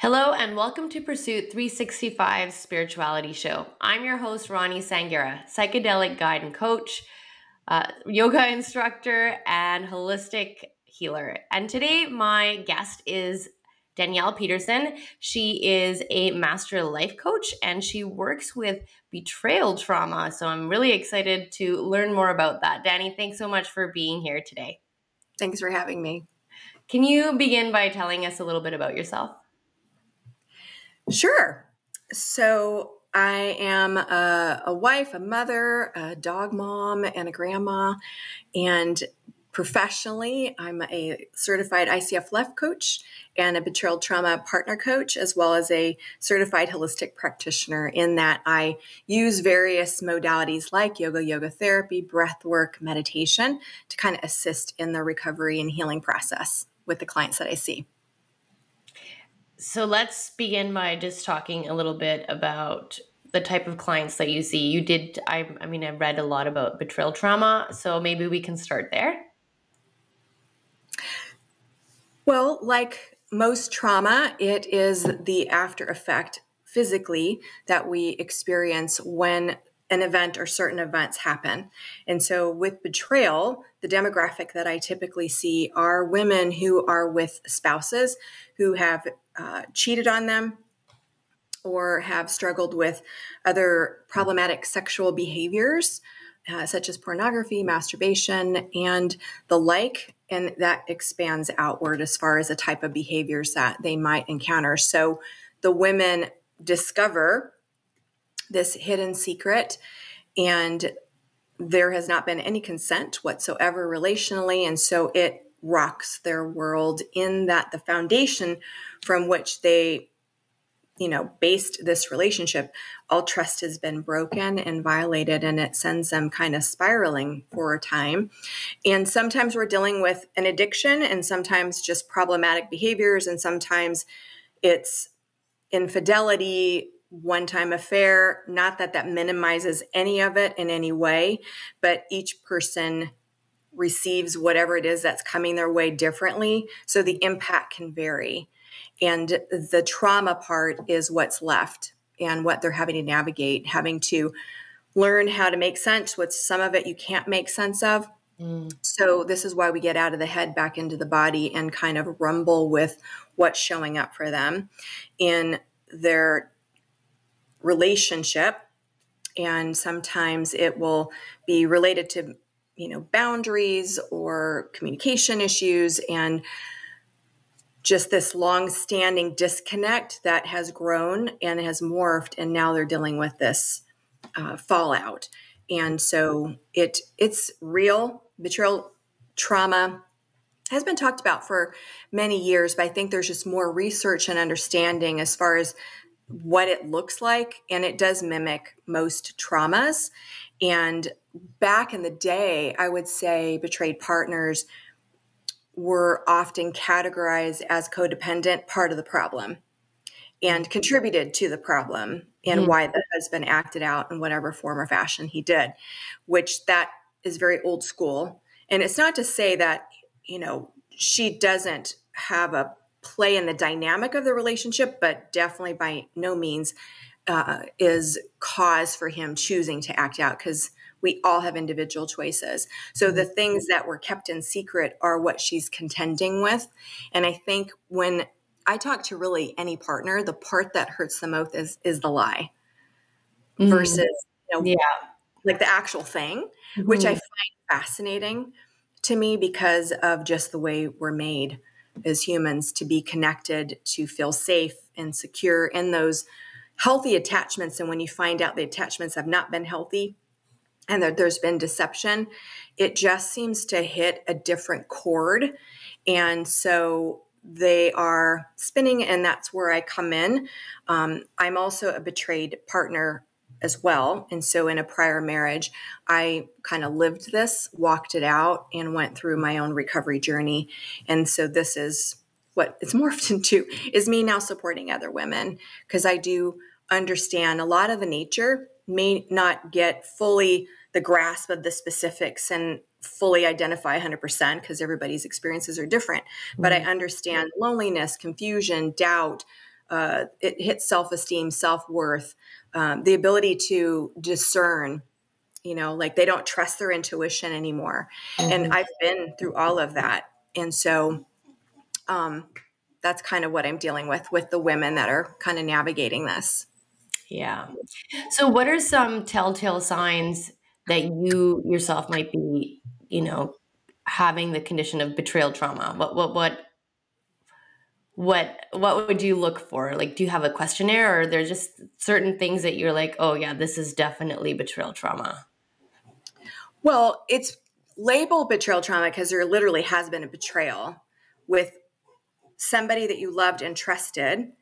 Hello and welcome to Pursuit 365's Spirituality Show. I'm your host, Rani Sanghera, psychedelic guide and coach, yoga instructor, and holistic healer. And today my guest is Danielle Peterson. She is a master life coach and she works with betrayal trauma. So I'm really excited to learn more about that. Dani, thanks so much for being here today. Thanks for having me. Can you begin by telling us a little bit about yourself? Sure. So I am a wife, a mother, a dog mom, and a grandma. And professionally, I'm a certified ICF life coach and a betrayal trauma partner coach, as well as a certified holistic practitioner, in that I use various modalities like yoga therapy, breath work, meditation to kind of assist in the recovery and healing process with the clients that I see. So let's begin by just talking a little bit about the type of clients that you see. I read a lot about betrayal trauma, so maybe we can start there. Well, like most trauma, it is the after effect physically that we experience when an event or certain events happen. And so with betrayal, the demographic that I typically see are women who are with spouses who have cheated on them or have struggled with other problematic sexual behaviors, such as pornography, masturbation, and the like. And that expands outward as far as the type of behaviors that they might encounter. So the women discover this hidden secret, and there has not been any consent whatsoever relationally. And so it rocks their world, in that the foundation from which they based this relationship, all trust has been broken and violated, and it sends them kind of spiraling for a time. And sometimes we're dealing with an addiction, and sometimes just problematic behaviors, and sometimes it's infidelity, one-time affair. Not that that minimizes any of it in any way, but each person receives whatever it is that's coming their way differently, so the impact can vary. And the trauma part is what's left and what they're having to navigate, having to learn how to make sense with some of it you can't make sense of. So this is why we get out of the head back into the body and kind of rumble with what's showing up for them in their relationship. And sometimes it will be related to, boundaries or communication issues, and just this long-standing disconnect that has grown and has morphed, and now they're dealing with this fallout. And so it's real. Betrayal trauma has been talked about for many years, but I think there's just more research and understanding as far as what it looks like, and it does mimic most traumas. And back in the day, I would say betrayed partners were often categorized as codependent, part of the problem, and contributed to the problem and why the husband acted out in whatever form or fashion he did, which that is very old school. And it's not to say that, she doesn't have a play in the dynamic of the relationship, but definitely by no means is cause for him choosing to act out, because we all have individual choices. So the things that were kept in secret are what she's contending with. And I think when I talk to really any partner, the part that hurts the most is the lie versus, like the actual thing, which I find fascinating to me because of just the way we're made as humans, to be connected, to feel safe and secure in those healthy attachments. And when you find out the attachments have not been healthy, and that there's been deception, it just seems to hit a different chord. And so they are spinning, and that's where I come in. I'm also a betrayed partner as well. And so in a prior marriage, I kind of lived this, walked it out, and went through my own recovery journey. And so this is what it's morphed into, is me now supporting other women, because I do understand a lot of the nature, may not get fully the grasp of the specifics and fully identify 100%, because everybody's experiences are different. But I understand loneliness, confusion, doubt, it hits self-esteem, self-worth, the ability to discern, like they don't trust their intuition anymore. And I've been through all of that. And so that's kind of what I'm dealing with the women that are kind of navigating this. Yeah. So what are some telltale signs that you yourself might be, having the condition of betrayal trauma? What would you look for? Like, do you have a questionnaire, or are there just certain things that you're like, oh yeah, this is definitely betrayal trauma? Well, it's labeled betrayal trauma because there literally has been a betrayal with somebody that you loved and trusted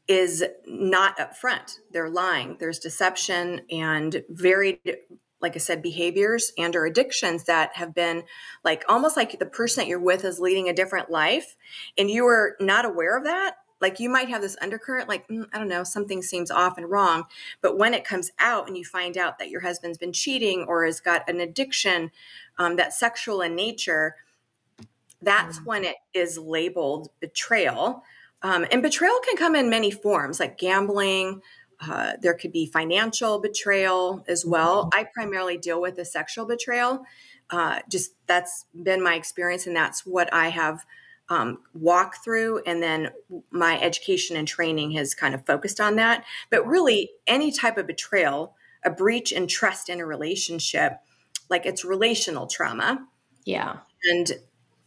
is not upfront. They're lying. There's deception and varied, like I said, behaviors and or addictions that have been like almost like the person that you're with is leading a different life and you are not aware of that. Like you might have this undercurrent, like, I don't know, something seems off and wrong. But when it comes out and you find out that your husband's been cheating or has got an addiction that's sexual in nature, that's when it is labeled betrayal. And betrayal can come in many forms, like gambling. There could be financial betrayal as well. I primarily deal with the sexual betrayal. Just that's been my experience, and that's what I have walked through. And then my education and training has kind of focused on that. But really, any type of betrayal, a breach in trust in a relationship, like it's relational trauma. Yeah. And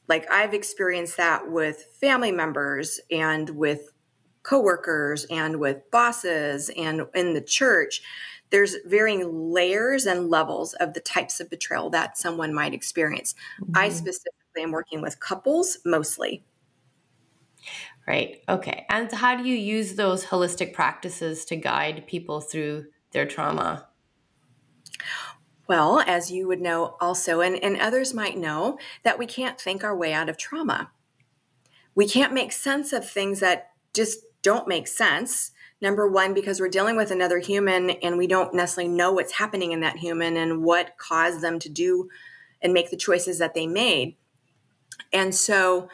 like I've experienced that with family members and with coworkers and with bosses and in the church. There's varying layers and levels of the types of betrayal that someone might experience. I specifically am working with couples mostly. Right. Okay. And how do you use those holistic practices to guide people through their trauma? Well, as you would know also, and others might know, that we can't think our way out of trauma. We can't make sense of things that just don't make sense. Number one, because we're dealing with another human and we don't necessarily know what's happening in that human and what caused them to do and make the choices that they made. And so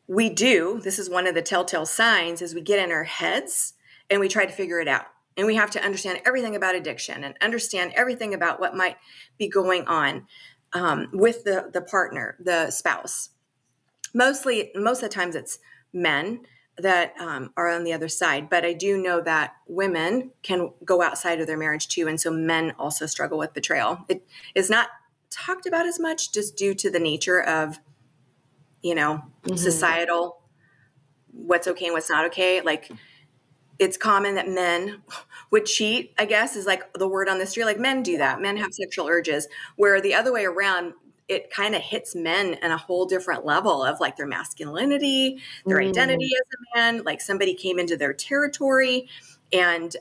this is one of the telltale signs, is we get in our heads and we try to figure it out. And we have to understand everything about addiction and understand everything about what might be going on with the partner, the spouse. Most of the times it's men that are on the other side. But I do know that women can go outside of their marriage too. And so men also struggle with betrayal. It is not talked about as much just due to the nature of, societal, what's okay and what's not okay. Like, it's common that men would cheat, I guess, is like the word on the street. Like men do that. Men have sexual urges, where the other way around, it kind of hits men in a whole different level of like their masculinity, their identity as a man, like somebody came into their territory and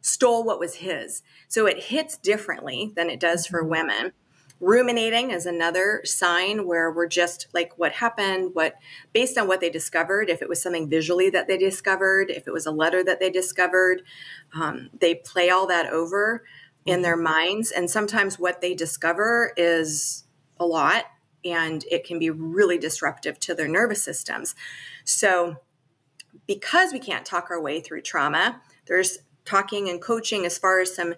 stole what was his. So it hits differently than it does for women. Ruminating is another sign where we're just like, what happened, based on what they discovered, if it was something visually that they discovered, if it was a letter that they discovered, they play all that over in their minds. And sometimes what they discover is a lot, and it can be really disruptive to their nervous systems. So because we can't talk our way through trauma, there's talking and coaching as far as some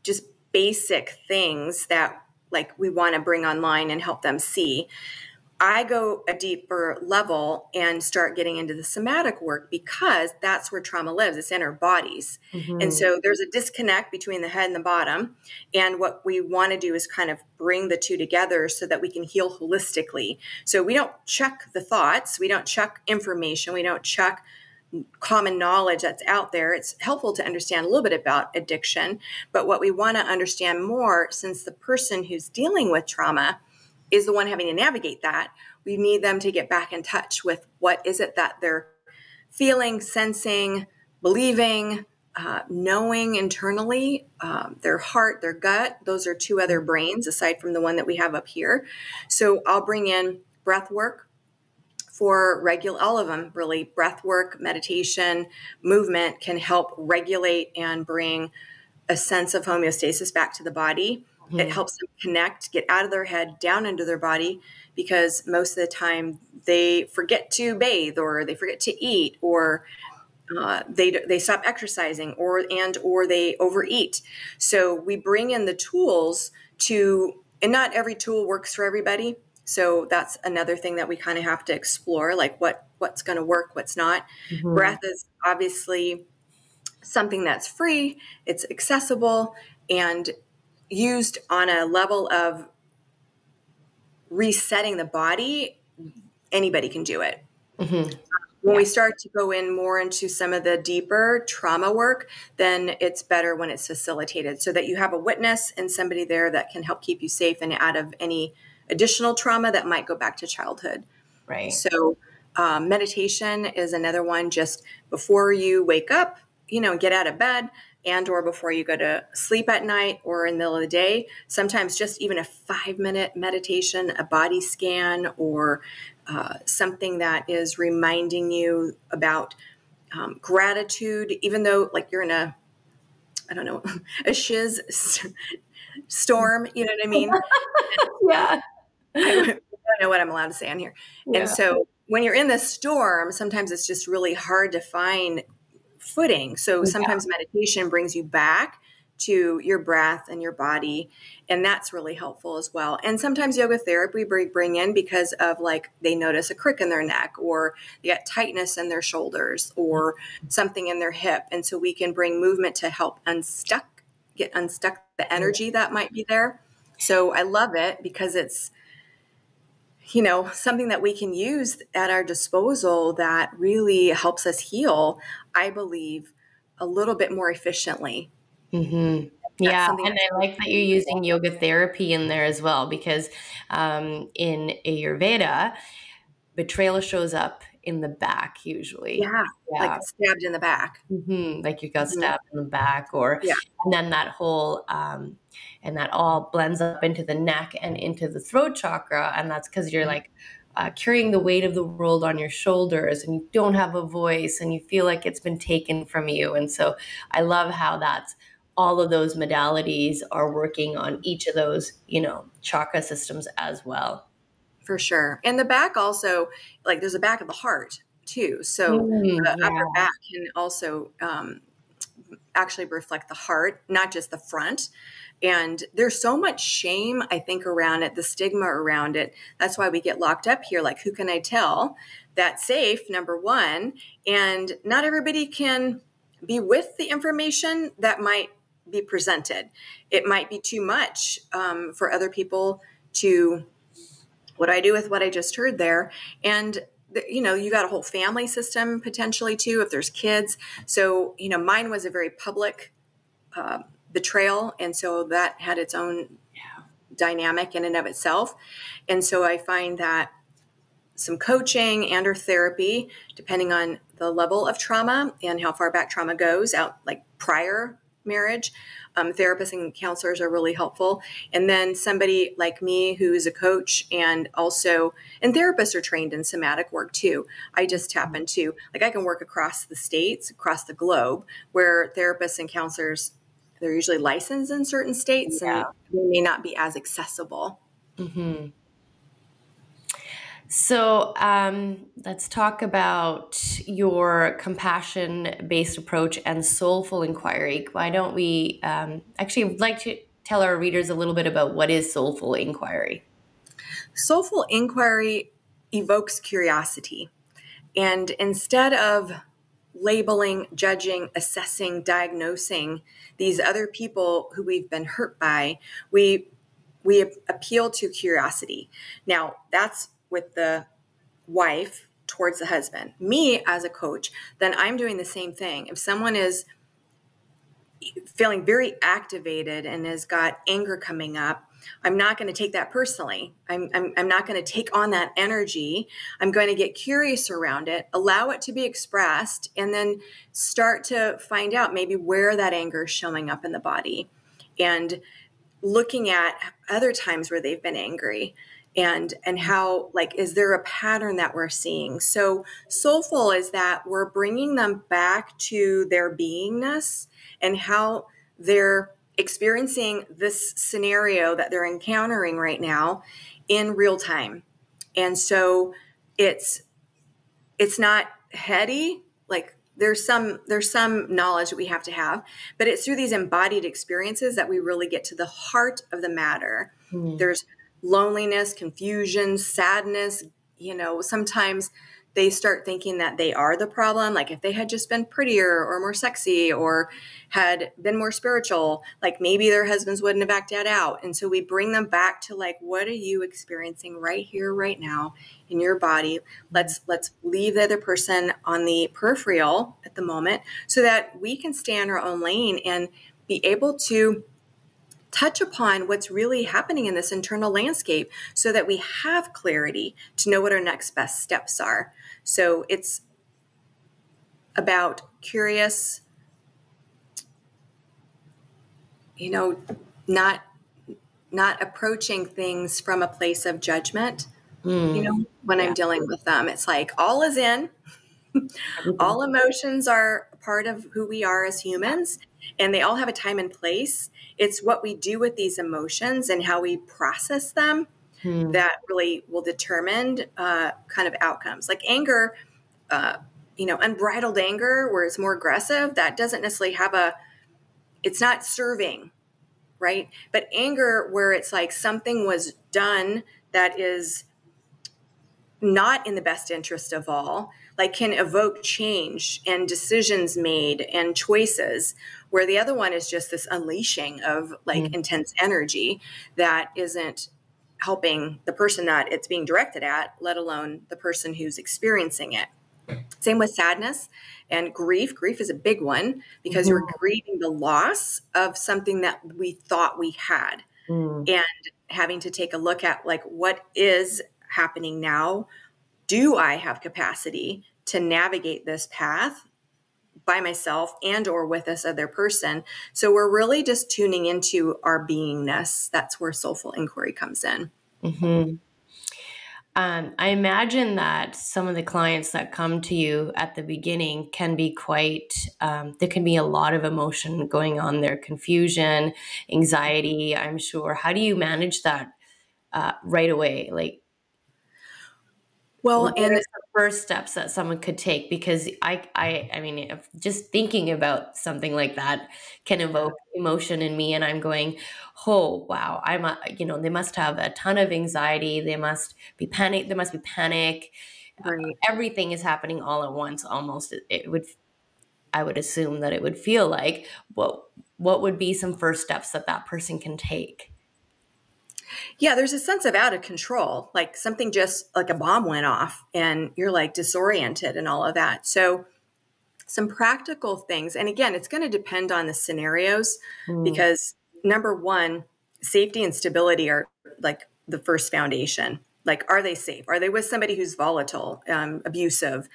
just basic things that like we want to bring online and help them see. I go a deeper level and start getting into the somatic work because that's where trauma lives. It's in our bodies. And so there's a disconnect between the head and the bottom. And what we want to do is kind of bring the two together so that we can heal holistically. So we don't check the thoughts. We don't check information. We don't check common knowledge that's out there. It's helpful to understand a little bit about addiction. But what we want to understand more, since the person who's dealing with trauma is the one having to navigate that, we need them to get back in touch with what is it that they're feeling, sensing, believing, knowing internally, their heart, their gut. Those are two other brains aside from the one that we have up here. So I'll bring in breath work for all of them really. Breath work, meditation, movement can help regulate and bring a sense of homeostasis back to the body. It helps them connect, get out of their head, down into their body, because most of the time they forget to bathe, or they forget to eat, or they stop exercising, or they overeat. So we bring in the tools and not every tool works for everybody. So that's another thing that we kind of have to explore, like what's going to work, what's not. Breath is obviously something that's free, it's accessible, and used on a level of resetting the body. Anybody can do it. When we start to go in more into some of the deeper trauma work, then it's better when it's facilitated, so that you have a witness and somebody there that can help keep you safe and out of any additional trauma that might go back to childhood. Right. So meditation is another one, just before you wake up, get out of bed, and or before you go to sleep at night or in the middle of the day. Sometimes just even a 5-minute meditation, a body scan, or something that is reminding you about gratitude, even though like you're in a shiz storm, you know what I mean? Yeah. I don't know what I'm allowed to say on here. Yeah. And so when you're in the storm, sometimes it's just really hard to find footing. So sometimes meditation brings you back to your breath and your body, and that's really helpful as well. And sometimes yoga therapy we bring in because of like they notice a crick in their neck, or they got tightness in their shoulders, or something in their hip, and so we can bring movement to help get unstuck the energy that might be there. So I love it because it's something that we can use at our disposal that really helps us heal, I believe, a little bit more efficiently. Yeah, and I like that you're using yoga therapy in there as well, because in Ayurveda, betrayal shows up in the back usually. Like it's stabbed in the back. Like you got stabbed in the back, and then that whole and that all blends up into the neck and into the throat chakra, and that's because you're like carrying the weight of the world on your shoulders, and you don't have a voice, and you feel like it's been taken from you. And so I love how that's all of those modalities are working on each of those chakra systems as well. For sure. And the back also, like there's a back of the heart too. So the upper back can also actually reflect the heart, not just the front. And there's so much shame, I think, around it, the stigma around it. That's why we get locked up here. Like, who can I tell? That's safe, number one. And not everybody can be with the information that might be presented. It might be too much for other people to, what do I do with what I just heard there? And you got a whole family system potentially too, if there's kids. So, mine was a very public betrayal. And so that had its own dynamic in and of itself. And so I find that some coaching and or therapy, depending on the level of trauma and how far back trauma goes out, like prior marriage, therapists and counselors are really helpful. And then somebody like me who is a coach and therapists are trained in somatic work too. I just tap into, like, I can work across the states, across the globe, where therapists and counselors, they're usually licensed in certain states and they may not be as accessible. So let's talk about your compassion-based approach and soulful inquiry. Why don't we actually would like to tell our readers a little bit about what is soulful inquiry? Soulful inquiry evokes curiosity. And instead of labeling, judging, assessing, diagnosing these other people who we've been hurt by, we appeal to curiosity. Now, that's with the wife towards the husband. Me as a coach, then I'm doing the same thing. If someone is feeling very activated and has got anger coming up, I'm not going to take that personally. I'm not going to take on that energy. I'm going to get curious around it, allow it to be expressed, and then start to find out maybe where that anger is showing up in the body, and looking at other times where they've been angry, and how, like, is there a pattern that we're seeing? So soulful is that we're bringing them back to their beingness and how they're experiencing this scenario that they're encountering right now in real time. And so it's not heady, like there's some knowledge that we have to have, but it's through these embodied experiences that we really get to the heart of the matter. There's loneliness, confusion, sadness. Sometimes they start thinking that they are the problem. Like if they had just been prettier or more sexy or had been more spiritual, like maybe their husbands wouldn't have acted out. And so we bring them back to like, what are you experiencing right here, right now in your body? Let's leave the other person on the peripheral at the moment so that we can stay in our own lane and be able to touch upon what's really happening in this internal landscape so that we have clarity to know what our next best steps are. So it's about curious, not approaching things from a place of judgment. When I'm dealing with them, it's like all is in. All emotions are part of who we are as humans, and they all have a time and place. It's what we do with these emotions and how we process them that really will determine kind of outcomes. Like anger, unbridled anger, where it's more aggressive, that doesn't necessarily it's not serving, right? But anger, where it's like something was done that is not in the best interest of all, like can evoke change and decisions made and choices, where the other one is just this unleashing of like intense energy that isn't helping the person that it's being directed at, let alone the person who's experiencing it. Same with sadness and grief. Grief is a big one because you're grieving the loss of something that we thought we had and having to take a look at like, what is happening now? Do I have capacity to navigate this path by myself and or with this other person? So we're really just tuning into our beingness. That's where soulful inquiry comes in. I imagine that some of the clients that come to you at the beginning can be quite, there can be a lot of emotion going on there, confusion, anxiety, I'm sure. How do you manage that right away? Like, well, what are the first steps that someone could take? Because I mean, if just thinking about something like that can evoke emotion in me, and I'm going, oh wow, they must have a ton of anxiety. They must be panic. There must be panic. Right. Everything is happening all at once. Almost, I would assume that it would feel like. What would be some first steps that person can take? Yeah, there's a sense of out of control, like something just like a bomb went off and you're like disoriented and all of that. So some practical things. And again, it's going to depend on the scenarios because number one, safety and stability are like the first foundation. Like, are they safe? Are they with somebody who's volatile, abusive,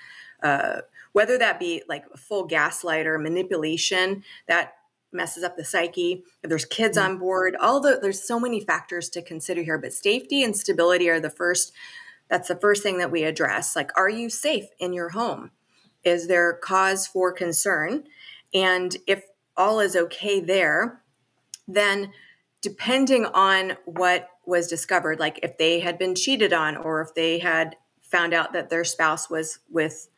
whether that be like a full gaslighter, manipulation that messes up the psyche, if there's kids on board, there's so many factors to consider here, but safety and stability are that's the first thing that we address. Like, are you safe in your home? Is there cause for concern? And if all is okay there, then depending on what was discovered, like if they had been cheated on or if they had found out that their spouse was with,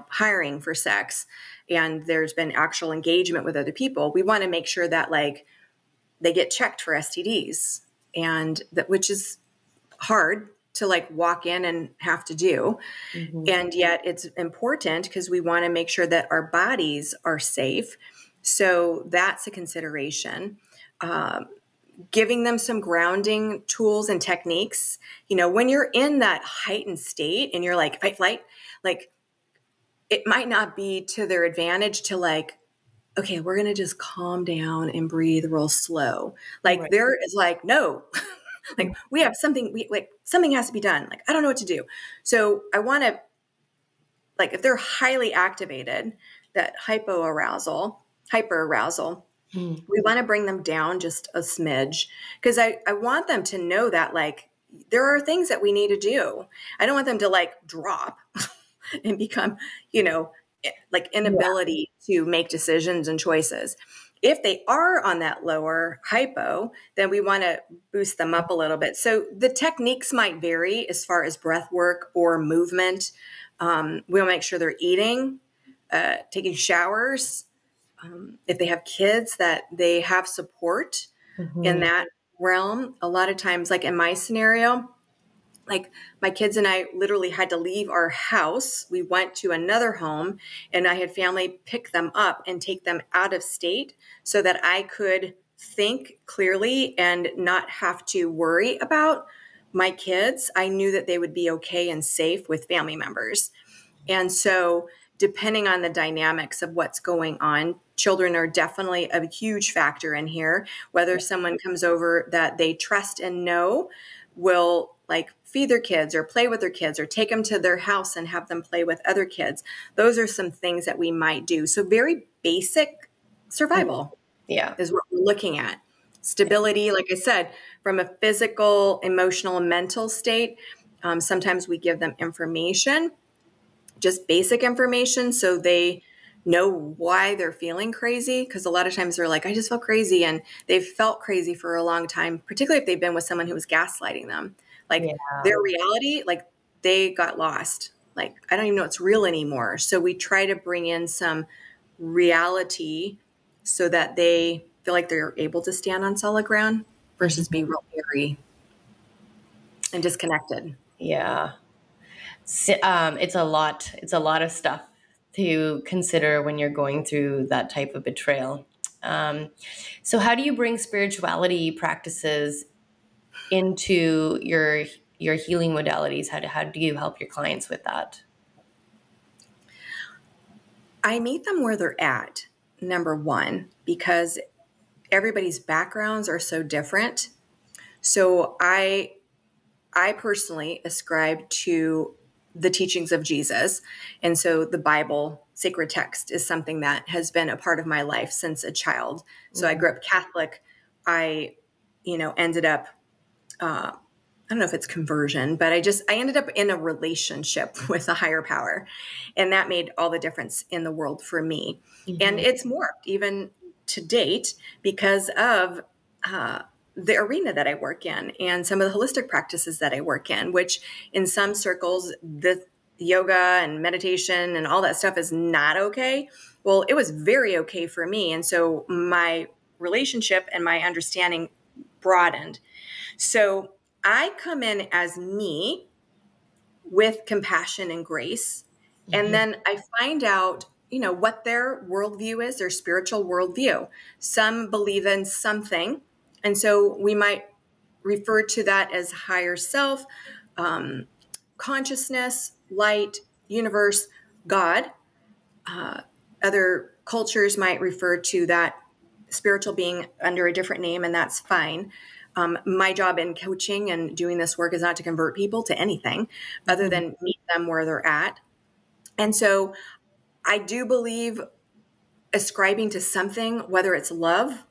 hiring for sex and there's been actual engagement with other people, we want to make sure that like they get checked for STDs, and that, which is hard to like walk in and have to do. And yet it's important because we want to make sure that our bodies are safe. So that's a consideration. Giving them some grounding tools and techniques. When you're in that heightened state and you're like fight, flight, like it might not be to their advantage to like, okay, we're going to just calm down and breathe real slow. Like right. There is like, no, like we have something, something has to be done. Like, I don't know what to do. So I want to, like, if they're highly activated, that hyperarousal, we want to bring them down just a smidge, because I want them to know that like, there are things that we need to do. I don't want them to like drop and become, like inability to make decisions and choices. If they are on that lower hypo, then we want to boost them up a little bit. So the techniques might vary as far as breath work or movement. We'll make sure they're eating, taking showers. If they have kids, that they have support in that realm. A lot of times, like in my scenario, like my kids and I literally had to leave our house. We went to another home and I had family pick them up and take them out of state so that I could think clearly and not have to worry about my kids. I knew that they would be okay and safe with family members. And so depending on the dynamics of what's going on, children are definitely a huge factor in here. Whether someone comes over that they trust and know will like feed their kids or play with their kids or take them to their house and have them play with other kids. Those are some things that we might do. So very basic survival is what we're looking at. Stability, like I said, from a physical, emotional, and mental state. Sometimes we give them information, just basic information, so they know why they're feeling crazy. Because a lot of times they're like, I just felt crazy. And they've felt crazy for a long time, particularly if they've been with someone who was gaslighting them. Like their reality, like they got lost. Like, I don't even know it's real anymore. So we try to bring in some reality so that they feel like they're able to stand on solid ground versus be real airy and disconnected. Yeah. It's a lot of stuff to consider when you're going through that type of betrayal. So how do you bring spirituality practices into your healing modalities? How do you help your clients with that? I meet them where they're at, number one, because everybody's backgrounds are so different. So I personally ascribe to the teachings of Jesus. And so the Bible, sacred text, is something that has been a part of my life since a child. So I grew up Catholic. I, ended up, I don't know if it's conversion, but I ended up in a relationship with a higher power. And that made all the difference in the world for me. And it's morphed even to date because of, the arena that I work in and some of the holistic practices that I work in, which in some circles, the yoga and meditation and all that stuff is not okay. Well, it was very okay for me. And so my relationship and my understanding broadened. So I come in as me with compassion and grace. And then I find out, what their worldview is, their spiritual worldview. Some believe in something. And so we might refer to that as higher self, consciousness, light, universe, God. Other cultures might refer to that spiritual being under a different name, and that's fine. My job in coaching and doing this work is not to convert people to anything other than meet them where they're at. And so I do believe ascribing to something, whether it's love,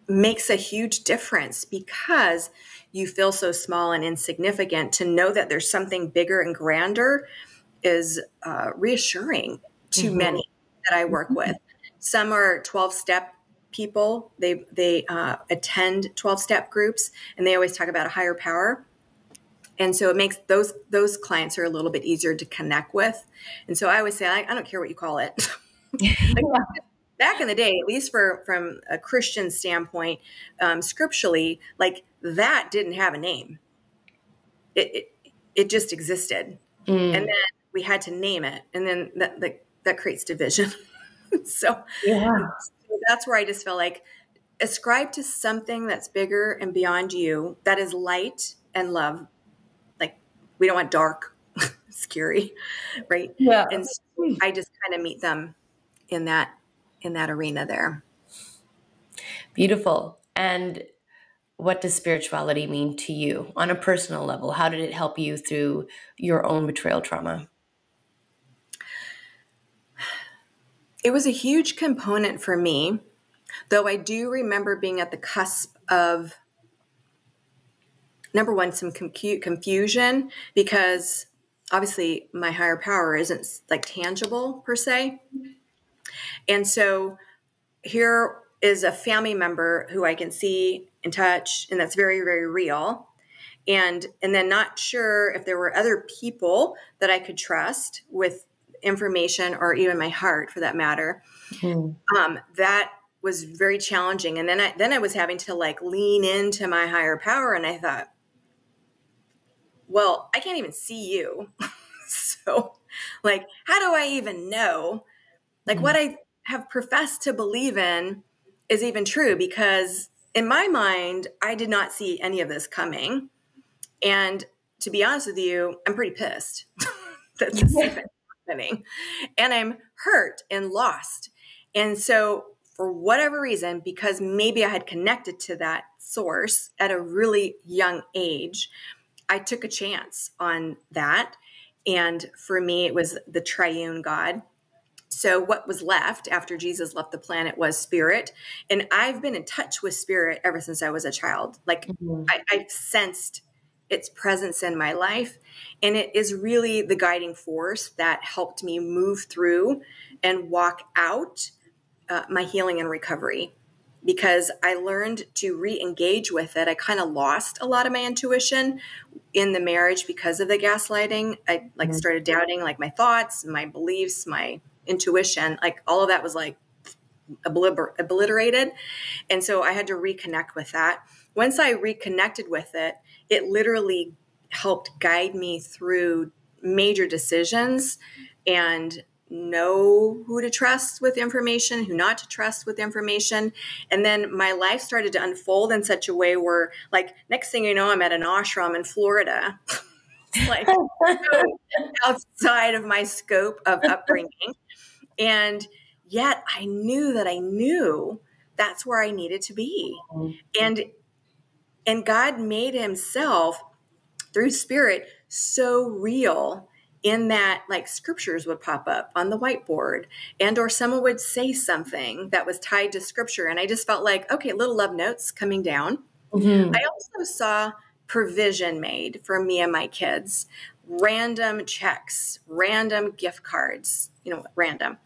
makes a huge difference because you feel so small and insignificant. To know that there's something bigger and grander is reassuring to many that I work with. Some are 12-step people. They attend 12-step groups, and they always talk about a higher power. And so it makes those clients are a little bit easier to connect with. And so I always say, I don't care what you call it. Back in the day, at least from a Christian standpoint, scripturally, like that didn't have a name. It just existed. And then we had to name it. And then that creates division. So that's where I just feel like ascribe to something that's bigger and beyond you, that is light and love. Like we don't want dark, scary, right? Yeah. And so I just kind of meet them in that arena there. Beautiful. And what does spirituality mean to you on a personal level? How did it help you through your own betrayal trauma? It was a huge component for me, though I do remember being at the cusp of, number one, some confusion, because obviously my higher power isn't like tangible per se. And so here is a family member who I can see and touch, and that's very, very real. And then not sure if there were other people that I could trust with information, or even my heart for that matter. That was very challenging. And then I was having to like lean into my higher power. And I thought, well, I can't even see you. So like, how do I even know like what I have professed to believe in is even true? Because in my mind, I did not see any of this coming. And to be honest with you, I'm pretty pissed that this is even happening. And I'm hurt and lost. And so for whatever reason, because maybe I had connected to that source at a really young age, I took a chance on that. And for me, it was the triune God. So what was left after Jesus left the planet was spirit. And I've been in touch with spirit ever since I was a child. Like I've sensed its presence in my life. And it is really the guiding force that helped me move through and walk out my healing and recovery, because I learned to re-engage with it. I kind of lost a lot of my intuition in the marriage because of the gaslighting. I like started doubting like my thoughts, my beliefs, my intuition, like all of that was like obliterated. And so I had to reconnect with that. Once I reconnected with it, it literally helped guide me through major decisions and know who to trust with information, who not to trust with information. And then my life started to unfold in such a way where like next thing you know, I'm at an ashram in Florida. It's like so outside of my scope of upbringing. And yet I knew that I knew that's where I needed to be. And God made himself through spirit so real in that like scriptures would pop up on the whiteboard, and or someone would say something that was tied to scripture. And I just felt like, okay, little love notes coming down. I also saw provision made for me and my kids, random checks, random gift cards, random,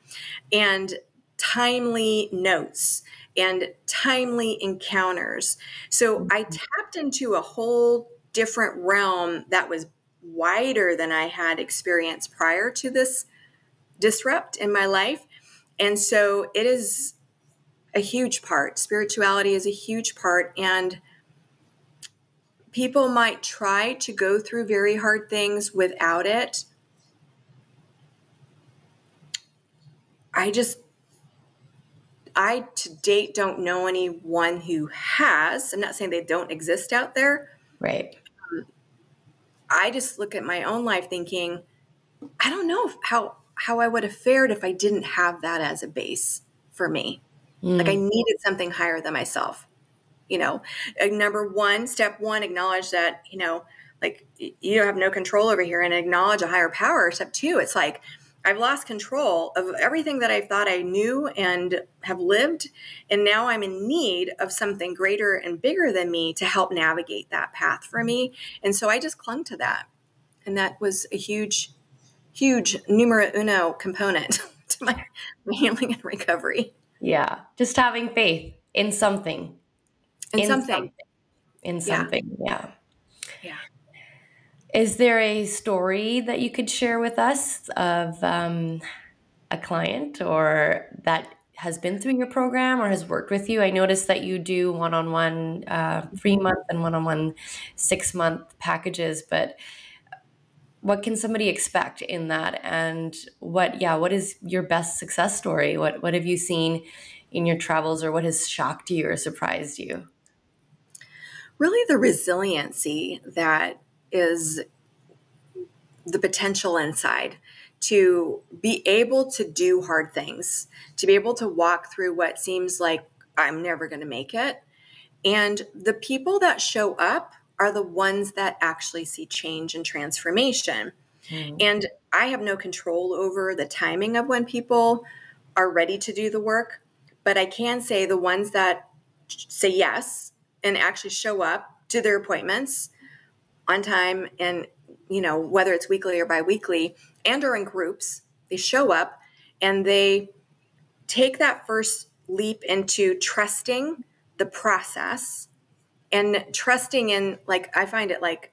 and timely notes and timely encounters. So I tapped into a whole different realm that was wider than I had experienced prior to this disrupt in my life. And so it is a huge part. Spirituality is a huge part. And people might try to go through very hard things without it. I to date don't know anyone who has. I'm not saying they don't exist out there. Right. I just look at my own life thinking, I don't know how I would have fared if I didn't have that as a base for me. Like I needed something higher than myself. Step one, acknowledge that, like you have no control over here, and acknowledge a higher power. Step two, it's like, I've lost control of everything that I thought I knew and have lived. And now I'm in need of something greater and bigger than me to help navigate that path for me. And so I just clung to that. And that was a huge, huge numero uno component to my healing and recovery. Yeah. Just having faith in something. In something. Yeah. Yeah. Is there a story that you could share with us of a client or that has been through your program or has worked with you? I noticed that you do one-on-one 3-month and one-on-one 6-month packages, but what can somebody expect in that? And what is your best success story? What have you seen in your travels, or what has shocked you or surprised you? Really the resiliency that is the potential inside to be able to do hard things, to be able to walk through what seems like I'm never going to make it. And the people that show up are the ones that actually see change and transformation. And I have no control over the timing of when people are ready to do the work, but I can say the ones that say yes and actually show up to their appointments on time, and whether it's weekly or biweekly and or in groups, they show up and they take that first leap into trusting the process and trusting in, like, I find it like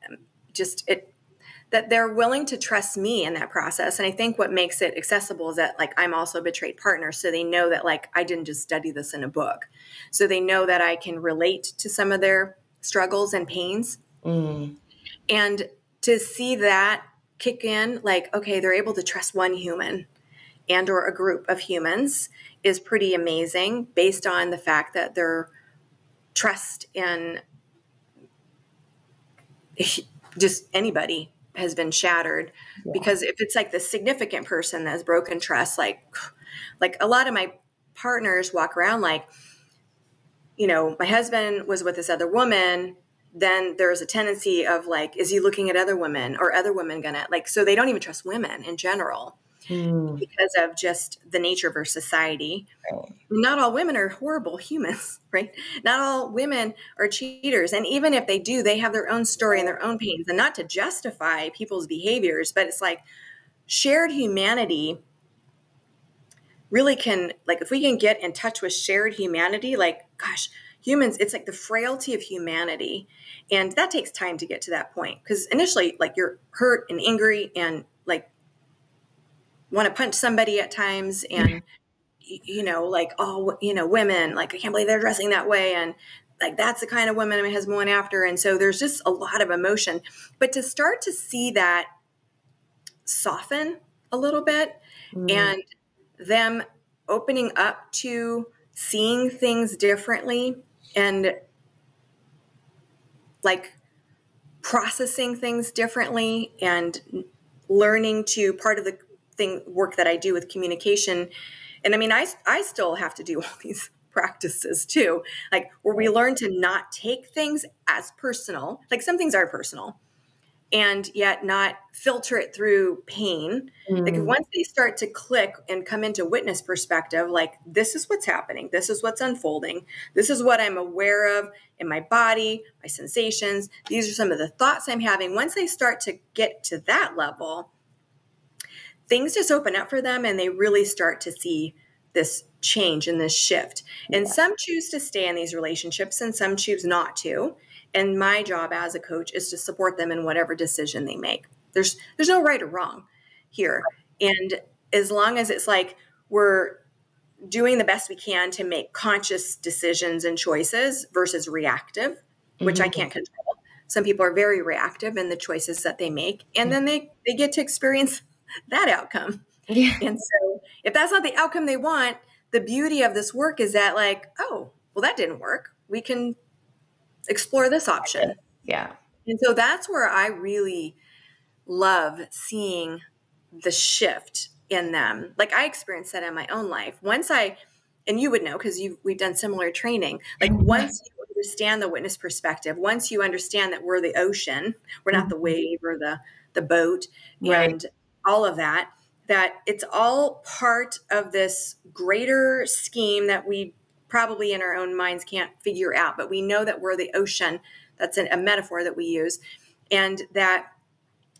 that they're willing to trust me in that process. And I think what makes it accessible is that, like, I'm also a betrayed partner. So they know that, like, I didn't just study this in a book. So they know that I can relate to some of their struggles and pains. And to see that kick in, like, okay, they're able to trust one human and or a group of humans is pretty amazing based on the fact that their trust in just anybody has been shattered. Because if it's like the significant person that has broken trust, like a lot of my partners walk around like, you know, my husband was with this other woman, then there's a tendency of like, is he looking at other women, or other women gonna, like, so they don't even trust women in general because of just the nature of our society. Right. Not all women are horrible humans, right? Not all women are cheaters. And even if they do, they have their own story and their own pains, and not to justify people's behaviors, but it's like shared humanity really can, like, if we can get in touch with shared humanity, like, gosh, humans, it's like the frailty of humanity. And that takes time to get to that point. Because initially, like, you're hurt and angry and like want to punch somebody at times. And, you know, like, oh, you know, women, like, I can't believe they're dressing that way. And like, that's the kind of woman my husband went after. And so there's just a lot of emotion. But to start to see that soften a little bit and them opening up to seeing things differently and like processing things differently and learning to, part of the work that I do with communication. And I mean, I still have to do all these practices too, like where we learn to not take things as personal. Like, some things are personal, and yet not filter it through pain. Like, once they start to click and come into witness perspective, like, this is what's happening, this is what's unfolding, this is what I'm aware of in my body, my sensations, these are some of the thoughts I'm having. Once they start to get to that level, things just open up for them, and they really start to see this change and this shift. And some choose to stay in these relationships and some choose not to. And my job as a coach is to support them in whatever decision they make. There's no right or wrong here. And as long as it's like we're doing the best we can to make conscious decisions and choices versus reactive, which I can't control. Some people are very reactive in the choices that they make, and then they get to experience that outcome. And so if that's not the outcome they want, the beauty of this work is that, like, oh, well, that didn't work. We can explore this option. And so that's where I really love seeing the shift in them. Like, I experienced that in my own life. And you would know, because we've done similar training. Like, once you understand the witness perspective, once you understand that we're the ocean, we're not the wave or the boat, and all of that it's all part of this greater scheme that we probably in our own minds can't figure out, but we know that we're the ocean. That's a metaphor that we use. And that,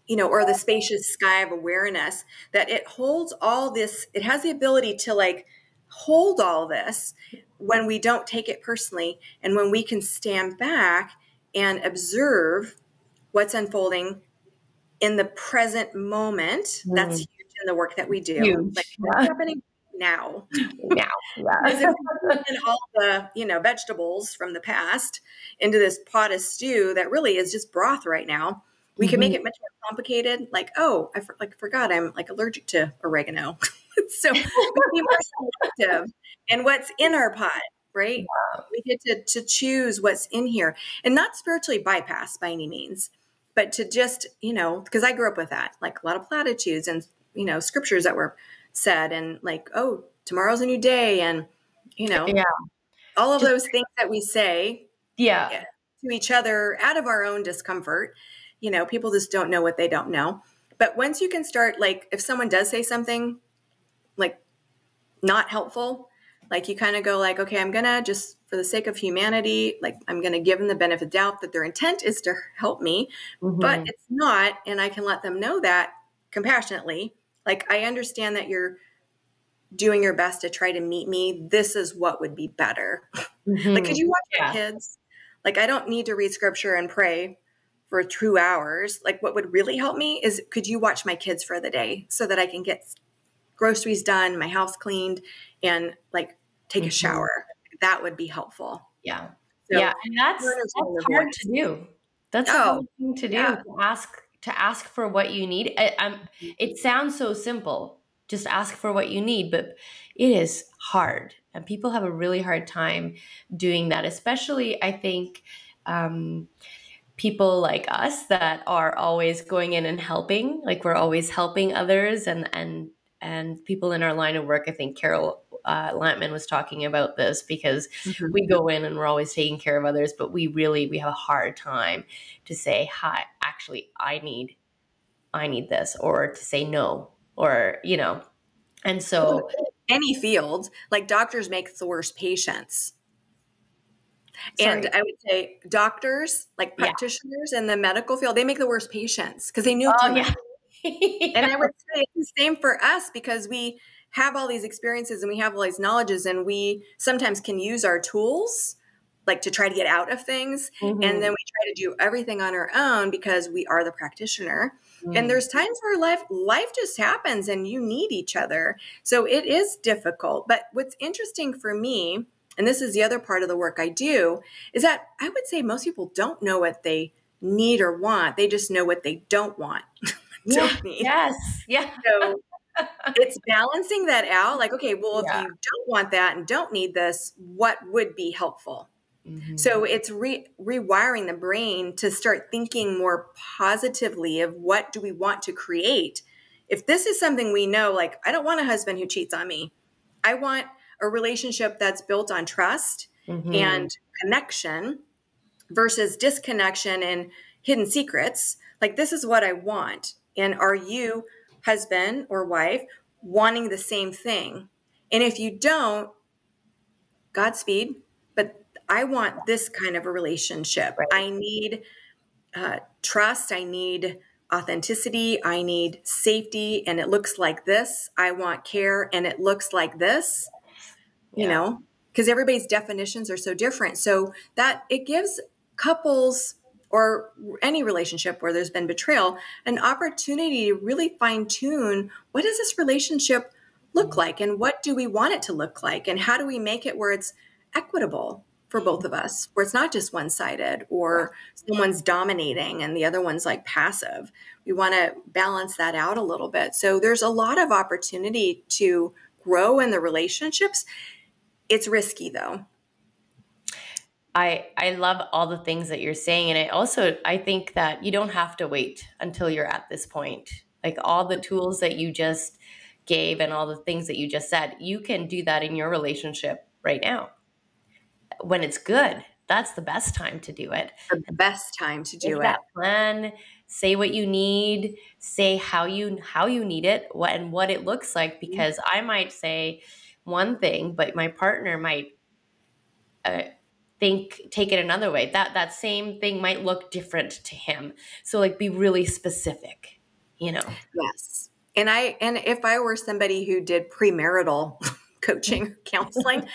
you know, or the spacious sky of awareness, that it holds all this, it has the ability to, like, hold all this when we don't take it personally, and when we can stand back and observe what's unfolding in the present moment. That's huge in the work that we do. Like, what's happening now? Because if we put in all the, you know, vegetables from the past into this pot of stew that really is just broth right now, we can make it much more complicated. Like, oh, I forgot I'm, like, allergic to oregano. So we be more selective in what's in our pot, right? We get to choose what's in here, and not spiritually bypass by any means, but to just, you know, because I grew up with that, like, a lot of platitudes and, you know, scriptures that were said, and like, oh, tomorrow's a new day. And, you know, all of those things that we say to each other out of our own discomfort. You know, people just don't know what they don't know. But once you can start, like, if someone does say something like not helpful, like, you kind of go like, okay, I'm going to just, for the sake of humanity, like, I'm going to give them the benefit of doubt that their intent is to help me, but it's not. And I can let them know that compassionately. Like, I understand that you're doing your best to try to meet me, this is what would be better. Mm-hmm. Like, could you watch my kids? Like, I don't need to read scripture and pray for 2 hours. Like, what would really help me is, could you watch my kids for the day so that I can get groceries done, my house cleaned, and like take a shower? That would be helpful. Yeah. So, yeah. And that's hard to do. That's a hard thing to do, to ask for what you need. It sounds so simple. Just ask for what you need, but it is hard. And people have a really hard time doing that, especially, I think, people like us that are always going in and helping, like we're always helping others, and people in our line of work. I think Carol Lampman was talking about this, because we go in and we're always taking care of others, but we have a hard time to say, hi, actually, I need this, or to say no, or, and so any field, like doctors make the worst patients. And I would say doctors, like practitioners in the medical field, they make the worst patients because they know too much. And I would say it's the same for us, because we have all these experiences and we have all these knowledges, and we sometimes can use our tools like to try to get out of things. And then we try to do everything on our own because we are the practitioner. And there's times where life just happens and you need each other. So it is difficult. But what's interesting for me, and this is the other part of the work I do, is that I would say most people don't know what they need or want. They just know what they don't want. Don't need. Yes. Yeah. So it's balancing that out. Like, okay, well, if you don't want that and don't need this, what would be helpful? So it's rewiring the brain to start thinking more positively of what do we want to create. If this is something we know, like, I don't want a husband who cheats on me. I want a relationship that's built on trust and connection versus disconnection and hidden secrets. Like, this is what I want. And are you, husband or wife, wanting the same thing? And if you don't, Godspeed, but I want this kind of a relationship. Right. I need trust. I need authenticity. I need safety. And it looks like this. I want care. And it looks like this, you know, because everybody's definitions are so different. So that it gives couples or any relationship where there's been betrayal an opportunity to really fine tune, what does this relationship look like? And what do we want it to look like? And how do we make it where it's equitable for both of us, where it's not just one-sided or someone's dominating and the other one's like passive? We want to balance that out a little bit. So there's a lot of opportunity to grow in the relationships. It's risky though. I love all the things that you're saying. And I think that you don't have to wait until you're at this point. Like, all the tools that you just gave and all the things that you just said, you can do that in your relationship right now. When it's good, that's the best time to do it. The best time to do it. That plan, say what you need, say how you need it, what it looks like, because I might say one thing, but my partner might take it another way. That same thing might look different to him. So, like, be really specific, Yes. And if I were somebody who did premarital coaching, counseling,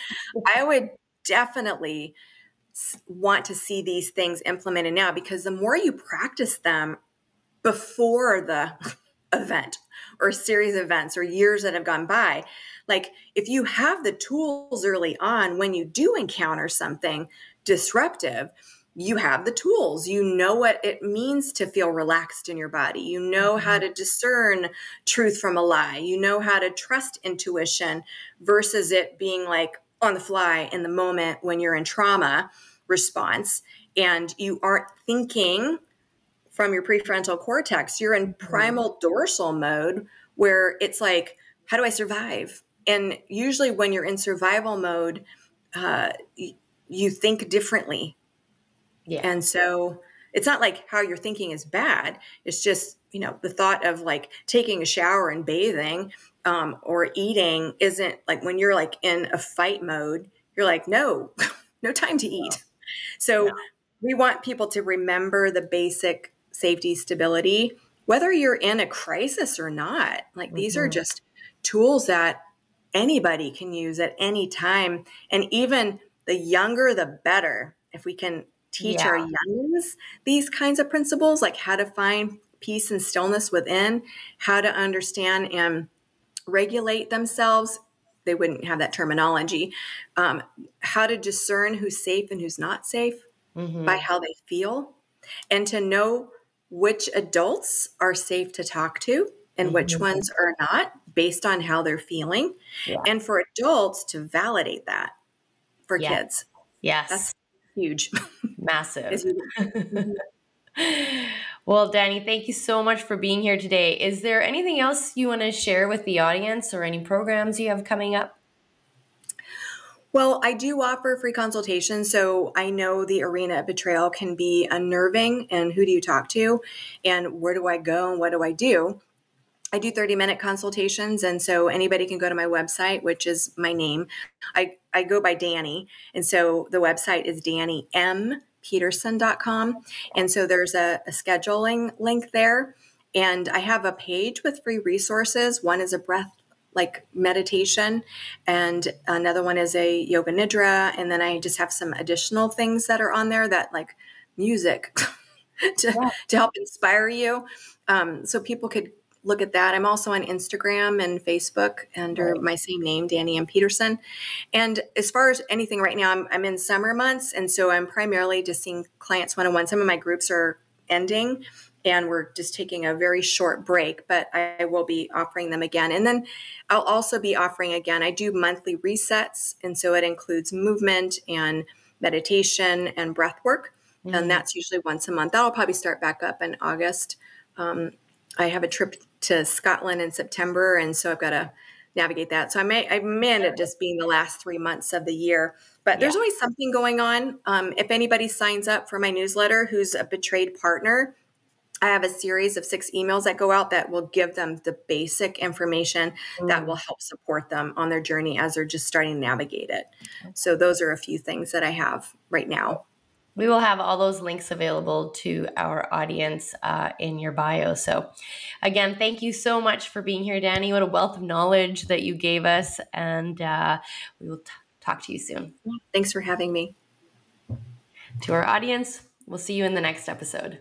I would definitely want to see these things implemented now, because the more you practice them before the event or series of events or years that have gone by, like, if you have the tools early on, when you do encounter something disruptive, you have the tools. You know what it means to feel relaxed in your body. You know how to discern truth from a lie. You know how to trust intuition versus it being like on the fly in the moment when you're in trauma response and you aren't thinking from your prefrontal cortex. You're in primal dorsal mode where it's like, how do I survive? And usually when you're in survival mode, you think differently. Yeah. And so it's not like how you're thinking is bad. It's just, the thought of like taking a shower and bathing or eating isn't like, when you're like in a fight mode, you're like, no time to eat. So we want people to remember the basic safety, stability, whether you're in a crisis or not. Like, these are just tools that anybody can use at any time. And even the younger, the better. If we can teach our youngins these kinds of principles, like how to find peace and stillness within, how to understand and regulate themselves. They wouldn't have that terminology. How to discern who's safe and who's not safe by how they feel, and to know which adults are safe to talk to and which ones are not based on how they're feeling. Yeah. And for adults to validate that for kids. Yes. That's huge. Massive. Well, Dani, thank you so much for being here today. Is there anything else you want to share with the audience or any programs you have coming up? Well, I do offer free consultations. So I know the arena of betrayal can be unnerving, and who do you talk to and where do I go and what do I do? I do 30-minute consultations. And so anybody can go to my website, which is my name. I go by Dani. And so the website is DaniMPeterson.com. And so there's a scheduling link there. And I have a page with free resources. One is a breath like meditation, and another one is a yoga nidra. And then I just have some additional things that are on there that like music to help inspire you. So people could look at that. I'm also on Instagram and Facebook under my same name, Dani M. Peterson. And as far as anything right now, I'm in summer months. And so I'm primarily just seeing clients one-on-one. Some of my groups are ending and we're just taking a very short break, but I will be offering them again. And then I'll also be offering again, I do monthly resets. And so it includes movement and meditation and breath work. And that's usually once a month. That'll probably start back up in August. I have a trip to Scotland in September, and so I've got to navigate that. So I may end up just being the last 3 months of the year. But there's always something going on. If anybody signs up for my newsletter who's a betrayed partner, I have a series of 6 emails that go out that will give them the basic information that will help support them on their journey as they're just starting to navigate it. So those are a few things that I have right now. We will have all those links available to our audience in your bio. So again, thank you so much for being here, Dani. What a wealth of knowledge that you gave us. And we will talk to you soon. Thanks for having me. To our audience, we'll see you in the next episode.